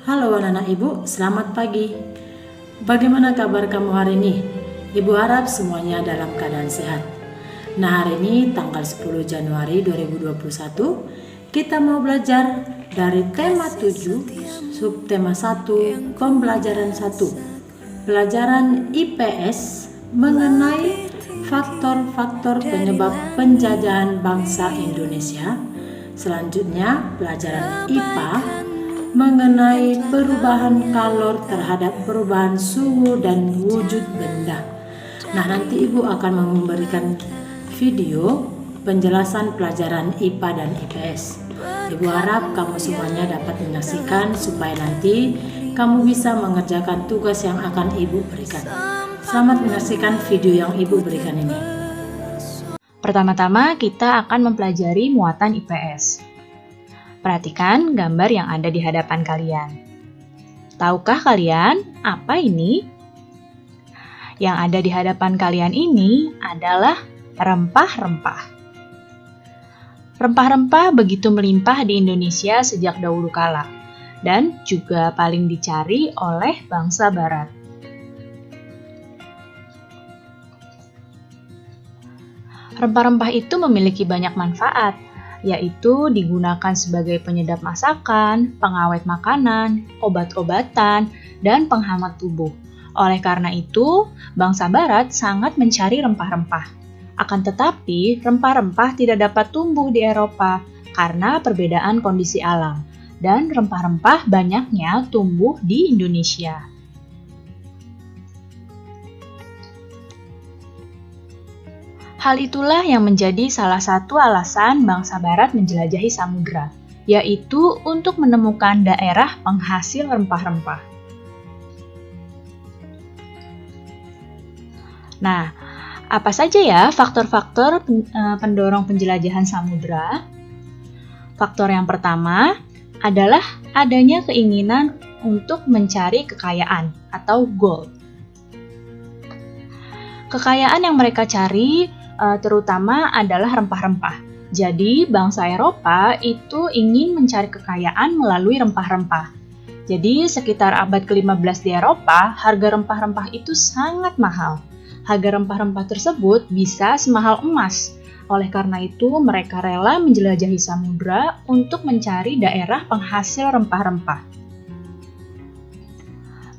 Halo anak-anak ibu, selamat pagi. Bagaimana kabar kamu hari ini? Ibu harap semuanya dalam keadaan sehat. Nah, hari ini tanggal 10 Januari 2021, kita mau belajar dari tema 7, subtema 1, pembelajaran 1. Pelajaran IPS mengenai faktor-faktor penyebab penjajahan bangsa Indonesia. Selanjutnya, pelajaran IPA mengenai perubahan kalor terhadap perubahan suhu dan wujud benda. Nah, nanti Ibu akan memberikan video penjelasan pelajaran IPA dan IPS. Ibu harap kamu semuanya dapat menyaksikan supaya nanti kamu bisa mengerjakan tugas yang akan Ibu berikan. Selamat menyaksikan video yang Ibu berikan ini. Pertama-tama kita akan mempelajari muatan IPS. Perhatikan gambar yang ada di hadapan kalian. Tahukah kalian apa ini? Yang ada di hadapan kalian ini adalah rempah-rempah. Rempah-rempah begitu melimpah di Indonesia sejak dahulu kala dan juga paling dicari oleh bangsa Barat. Rempah-rempah itu memiliki banyak manfaat, yaitu digunakan sebagai penyedap masakan, pengawet makanan, obat-obatan, dan penghangat tubuh. Oleh karena itu, bangsa Barat sangat mencari rempah-rempah. Akan tetapi, rempah-rempah tidak dapat tumbuh di Eropa karena perbedaan kondisi alam, dan rempah-rempah banyaknya tumbuh di Indonesia. Hal itulah yang menjadi salah satu alasan bangsa Barat menjelajahi samudra, yaitu untuk menemukan daerah penghasil rempah-rempah. Nah, apa saja ya faktor-faktor pendorong penjelajahan samudra? Faktor yang pertama adalah adanya keinginan untuk mencari kekayaan atau gold. Kekayaan yang mereka cari terutama adalah rempah-rempah. Jadi, bangsa Eropa itu ingin mencari kekayaan melalui rempah-rempah. Jadi, sekitar abad ke-15 di Eropa, harga rempah-rempah itu sangat mahal. Harga rempah-rempah tersebut bisa semahal emas. Oleh karena itu, mereka rela menjelajahi samudra untuk mencari daerah penghasil rempah-rempah.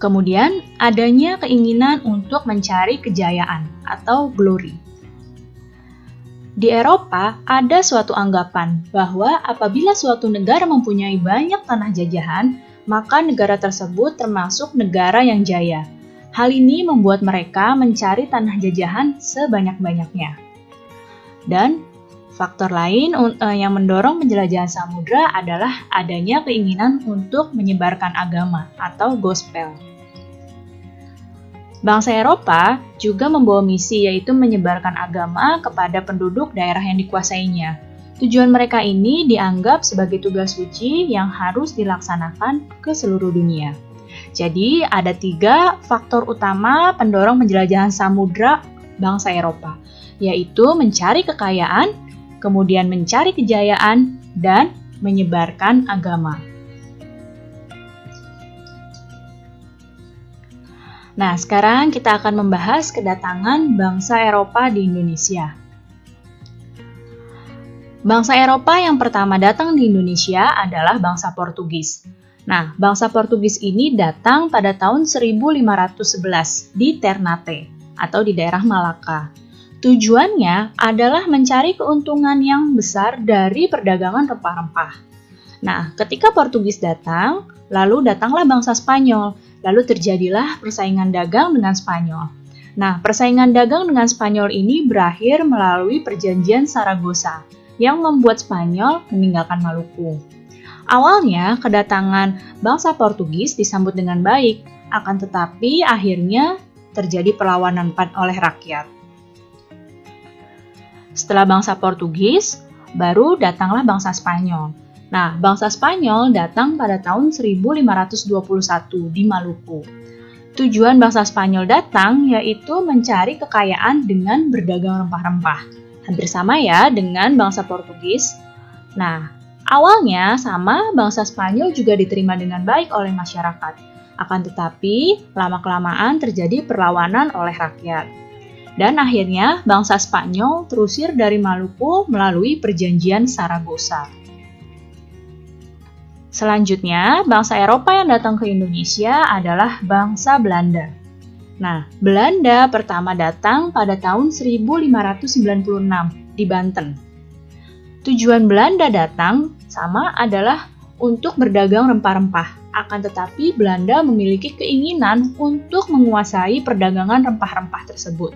Kemudian, adanya keinginan untuk mencari kejayaan atau glory. Di Eropa, ada suatu anggapan bahwa apabila suatu negara mempunyai banyak tanah jajahan, maka negara tersebut termasuk negara yang jaya. Hal ini membuat mereka mencari tanah jajahan sebanyak-banyaknya. Dan faktor lain yang mendorong penjelajahan samudra adalah adanya keinginan untuk menyebarkan agama atau gospel. Bangsa Eropa juga membawa misi yaitu menyebarkan agama kepada penduduk daerah yang dikuasainya. Tujuan mereka ini dianggap sebagai tugas suci yang harus dilaksanakan ke seluruh dunia. Jadi ada 3 faktor utama pendorong penjelajahan samudra bangsa Eropa, yaitu mencari kekayaan, kemudian mencari kejayaan, dan menyebarkan agama. Nah, sekarang kita akan membahas kedatangan bangsa Eropa di Indonesia. Bangsa Eropa yang pertama datang di Indonesia adalah bangsa Portugis. Nah, bangsa Portugis ini datang pada tahun 1511 di Ternate atau di daerah Malaka. Tujuannya adalah mencari keuntungan yang besar dari perdagangan rempah-rempah. Nah, ketika Portugis datang, lalu datanglah bangsa Spanyol. Lalu terjadilah persaingan dagang dengan Spanyol. Nah, persaingan dagang dengan Spanyol ini berakhir melalui perjanjian Saragossa yang membuat Spanyol meninggalkan Maluku. Awalnya, kedatangan bangsa Portugis disambut dengan baik, akan tetapi akhirnya terjadi perlawanan oleh rakyat. Setelah bangsa Portugis, baru datanglah bangsa Spanyol. Nah, bangsa Spanyol datang pada tahun 1521 di Maluku. Tujuan bangsa Spanyol datang yaitu mencari kekayaan dengan berdagang rempah-rempah. Hampir sama ya dengan bangsa Portugis. Nah, Awalnya sama, bangsa Spanyol juga diterima dengan baik oleh masyarakat. Akan tetapi, lama-kelamaan terjadi perlawanan oleh rakyat. Dan akhirnya bangsa Spanyol terusir dari Maluku melalui perjanjian Saragossa. Selanjutnya, bangsa Eropa yang datang ke Indonesia adalah bangsa Belanda. Nah, Belanda pertama datang pada tahun 1596 di Banten. Tujuan Belanda datang sama adalah untuk berdagang rempah-rempah. Akan tetapi Belanda memiliki keinginan untuk menguasai perdagangan rempah-rempah tersebut.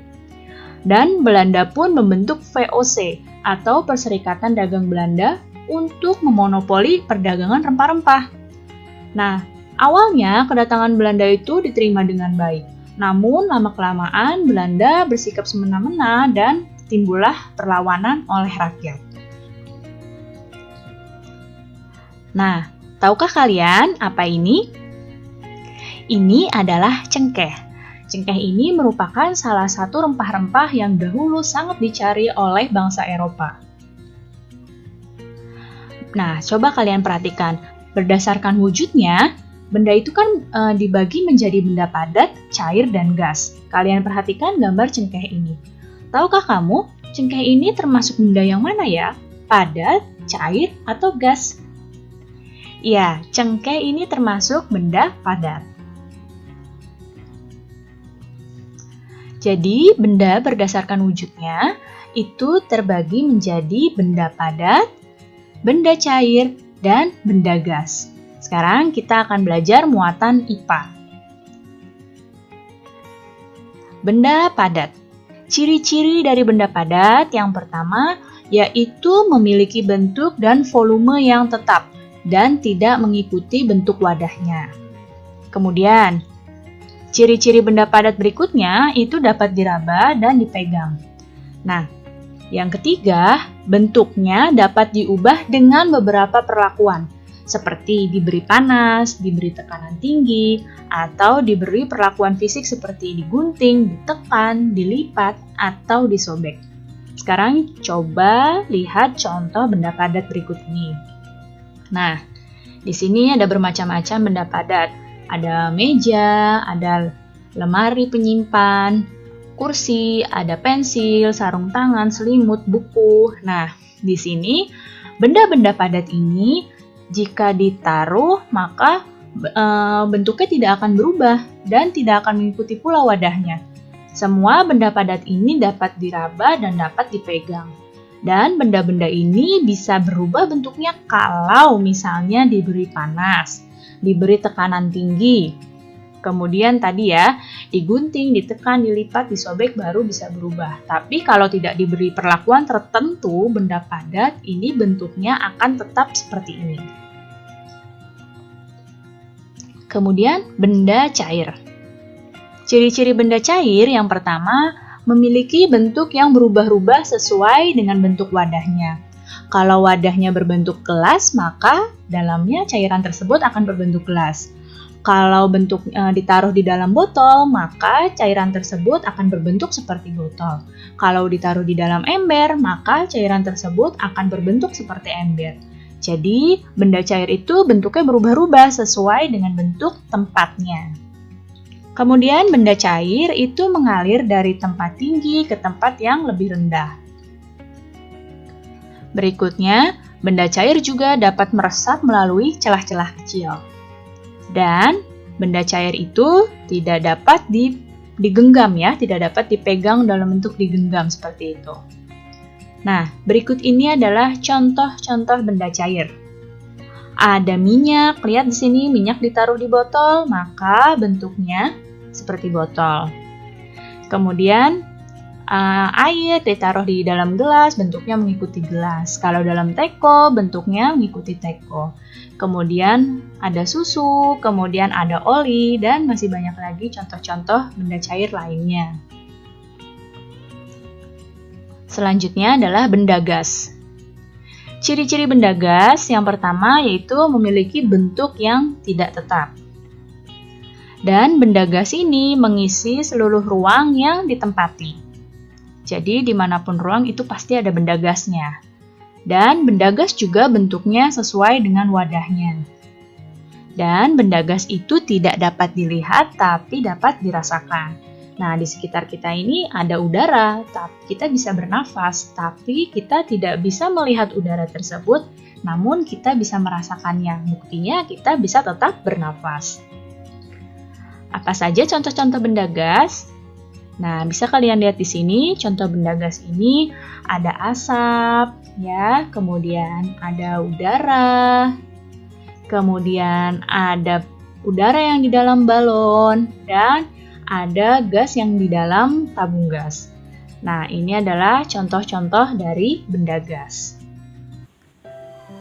Dan Belanda pun membentuk VOC atau Perserikatan Dagang Belanda untuk memonopoli perdagangan rempah-rempah. Nah, awalnya kedatangan Belanda itu diterima dengan baik. Namun lama-kelamaan Belanda bersikap semena-mena dan timbullah perlawanan oleh rakyat. Nah, tahukah kalian apa ini? Ini adalah cengkeh. Cengkeh ini merupakan salah satu rempah-rempah yang dahulu sangat dicari oleh bangsa Eropa. Nah, coba kalian perhatikan. Berdasarkan wujudnya, benda itu kan dibagi menjadi benda padat, cair, dan gas. Kalian perhatikan gambar cengkeh ini. Tahukah kamu, cengkeh ini termasuk benda yang mana ya? Padat, cair, atau gas? Ya, cengkeh ini termasuk benda padat. Jadi, benda berdasarkan wujudnya itu terbagi menjadi benda padat, benda cair, dan benda gas. Sekarang kita akan belajar muatan IPA. Benda padat. Ciri-ciri dari benda padat yang pertama yaitu memiliki bentuk dan volume yang tetap dan tidak mengikuti bentuk wadahnya. Kemudian, ciri-ciri benda padat berikutnya itu dapat diraba dan dipegang. Nah, yang ketiga, bentuknya dapat diubah dengan beberapa perlakuan, seperti diberi panas, diberi tekanan tinggi, atau diberi perlakuan fisik seperti digunting, ditekan, dilipat, atau disobek. Sekarang coba lihat contoh benda padat berikut ini. Nah, di sini ada bermacam-macam benda padat. Ada meja, ada lemari penyimpan, kursi, ada pensil, sarung tangan, selimut, buku. Nah, di sini benda-benda padat ini jika ditaruh maka bentuknya tidak akan berubah dan tidak akan mengikuti pula wadahnya. Semua benda padat ini dapat diraba dan dapat dipegang. Dan benda-benda ini bisa berubah bentuknya kalau misalnya diberi panas, diberi tekanan tinggi. Kemudian tadi ya, digunting, ditekan, dilipat, disobek baru bisa berubah. Tapi kalau tidak diberi perlakuan tertentu, benda padat ini bentuknya akan tetap seperti ini. Kemudian benda cair. Ciri-ciri benda cair yang pertama, memiliki bentuk yang berubah-ubah sesuai dengan bentuk wadahnya. Kalau wadahnya berbentuk gelas, maka dalamnya cairan tersebut akan berbentuk gelas. Kalau bentuk ditaruh di dalam botol, maka cairan tersebut akan berbentuk seperti botol. Kalau ditaruh di dalam ember, maka cairan tersebut akan berbentuk seperti ember. Jadi, benda cair itu bentuknya berubah-ubah sesuai dengan bentuk tempatnya. Kemudian benda cair itu mengalir dari tempat tinggi ke tempat yang lebih rendah. Berikutnya, benda cair juga dapat meresap melalui celah-celah kecil. Dan benda cair itu tidak dapat digenggam ya, tidak dapat dipegang dalam bentuk digenggam seperti itu. Nah, berikut ini adalah contoh-contoh benda cair. Ada minyak, lihat di sini minyak ditaruh di botol, maka bentuknya seperti botol. Kemudian air ditaruh di dalam gelas, bentuknya mengikuti gelas. Kalau dalam teko, bentuknya mengikuti teko. Kemudian ada susu, kemudian ada oli, dan masih banyak lagi contoh-contoh benda cair lainnya. Selanjutnya adalah benda gas. Ciri-ciri benda gas yang pertama yaitu memiliki bentuk yang tidak tetap. Dan benda gas ini mengisi seluruh ruang yang ditempati. Jadi dimanapun ruang itu pasti ada benda gasnya. Dan benda gas juga bentuknya sesuai dengan wadahnya. Dan benda gas itu tidak dapat dilihat tapi dapat dirasakan. Nah, di sekitar kita ini ada udara, tapi kita bisa bernafas, tapi kita tidak bisa melihat udara tersebut, namun kita bisa merasakannya. Buktinya kita bisa tetap bernafas. Apa saja contoh-contoh benda gas? Nah, bisa kalian lihat di sini, contoh benda gas ini ada asap, ya, kemudian ada udara, kemudian ada udara yang di dalam balon, dan ada gas yang di dalam tabung gas. Nah, ini adalah contoh-contoh dari benda gas.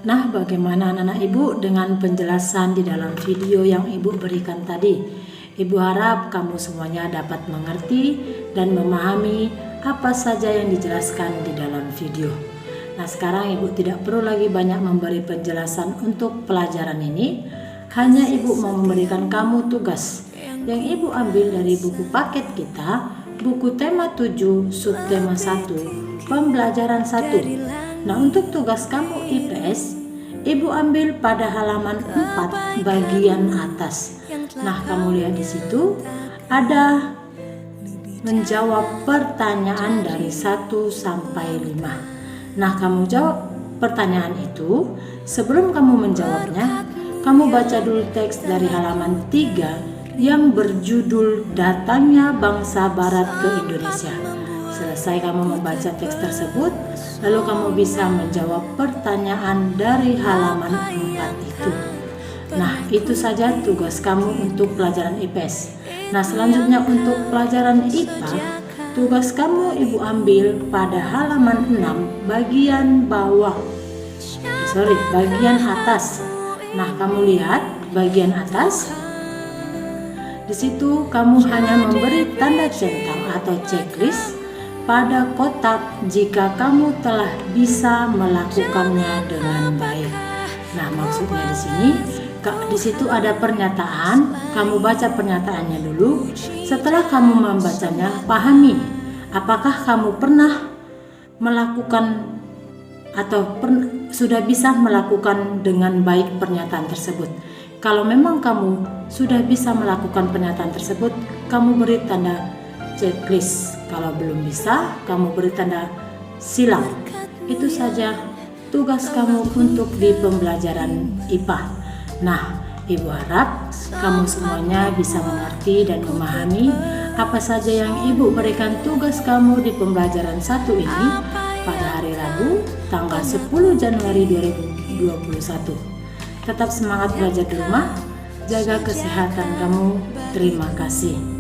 Nah, bagaimana anak-anak Ibu dengan penjelasan di dalam video yang Ibu berikan tadi? Ibu harap kamu semuanya dapat mengerti dan memahami apa saja yang dijelaskan di dalam video. Nah, sekarang Ibu tidak perlu lagi banyak memberi penjelasan untuk pelajaran ini. Hanya Ibu mau memberikan kamu tugas yang Ibu ambil dari buku paket kita, buku tema 7, subtema 1, pembelajaran 1. Nah, untuk tugas kamu IPS, Ibu ambil pada halaman 4 bagian atas. Nah, kamu lihat di situ ada menjawab pertanyaan dari 1 sampai 5. Nah, kamu jawab pertanyaan itu. Sebelum kamu menjawabnya, kamu baca dulu teks dari halaman 3 yang berjudul Datangnya Bangsa Barat ke Indonesia. Selesai kamu membaca teks tersebut, lalu kamu bisa menjawab pertanyaan dari halaman 4 itu. Nah, itu saja tugas kamu untuk pelajaran IPS. Nah, selanjutnya untuk pelajaran IPA, tugas kamu Ibu ambil pada halaman 6 bagian bagian atas. Nah, kamu lihat bagian atas. Di situ kamu hanya memberi tanda centang atau checklist pada kotak jika kamu telah bisa melakukannya dengan baik. Nah, maksudnya di situ ada pernyataan, kamu baca pernyataannya dulu. Setelah kamu membacanya, pahami apakah kamu pernah melakukan atau sudah bisa melakukan dengan baik pernyataan tersebut. Kalau memang kamu sudah bisa melakukan pernyataan tersebut, kamu beri tanda checklist. Kalau belum bisa, kamu beri tanda silang. Itu saja tugas kamu untuk di pembelajaran IPA. Nah, Ibu harap kamu semuanya bisa mengerti dan memahami apa saja yang Ibu berikan tugas kamu di pembelajaran 1 ini pada hari Rabu, tanggal 10 Januari 2021. Tetap semangat belajar di rumah, jaga kesehatan kamu. Terima kasih.